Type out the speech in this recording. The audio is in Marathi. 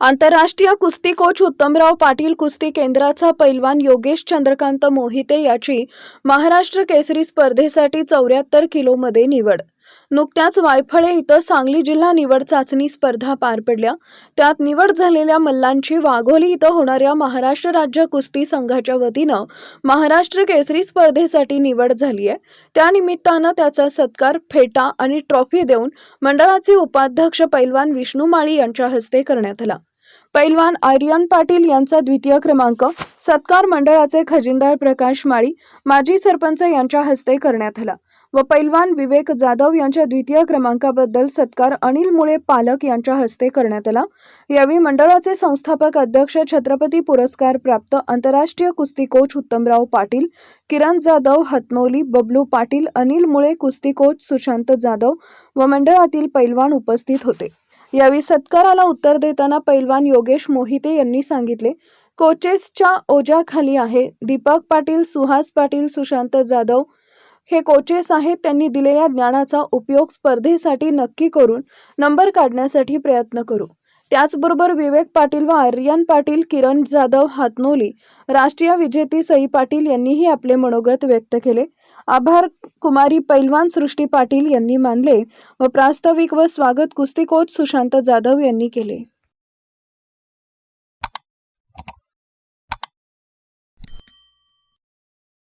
आंतरराष्ट्रीय कुस्ती कोच उत्तमराव पाटील कुस्ती केंद्राचा पैलवान योगेश चंद्रकांत मोहिते याची महाराष्ट्र केसरी स्पर्धेसाठी 74 किलोमध्ये निवड। नुकत्याच वायफळे इथं सांगली जिल्हा निवड चाचणी स्पर्धा पार पडल्या। त्यात निवड झालेल्या मल्लांची वाघोली इथं होणाऱ्या महाराष्ट्र राज्य कुस्ती संघाच्या वतीनं महाराष्ट्र केसरी स्पर्धेसाठी निवड झाली आहे। त्यानिमित्तानं त्याचा सत्कार फेटा आणि ट्रॉफी देऊन मंडळाचे उपाध्यक्ष पैलवान विष्णू माळी यांच्या हस्ते करण्यात आला। पैलवान आर्यन पाटील यांचा द्वितीय क्रमांक सत्कार मंडळाचे खजिनदार प्रकाश माळी, माजी सरपंच यांच्या हस्ते करण्यात आला व पैलवान विवेक जाधव यांच्या द्वितीय क्रमांकाबद्दल सत्कार अनिल मुळे पालक यांच्या हस्ते करण्यात आला। यावेळी मंडळाचे संस्थापक अध्यक्ष छत्रपती पुरस्कार प्राप्त आंतरराष्ट्रीय कुस्ती कोच उत्तमराव पाटील, किरण जाधव हतनोली, बबलू पाटील, अनिल मुळे कुस्ती कोच सुशांत जाधव व मंडळातील पैलवान उपस्थित होते। यावेळी सत्काराला उत्तर देताना पैलवान योगेश मोहिते यांनी सांगितले, कोचेसच्या ओझ्याखाली आहे। दीपक पाटील, सुहास पाटील, सुशांत जाधव हे कोचेस आहेत। त्यांनी दिलेल्या ज्ञानाचा उपयोग स्पर्धेसाठी नक्की करून नंबर काढण्यासाठी प्रयत्न करू। त्याचबरोबर विवेक पाटील व आर्यन पाटील, किरण जाधव हातनोली, राष्ट्रीय विजेती सई पाटील यांनीही आपले मनोगत व्यक्त केले। आभार कुमारी पैलवान सृष्टी पाटील यांनी मानले व प्रास्ताविक व स्वागत कुस्ती कोच सुशांत जाधव यांनी केले।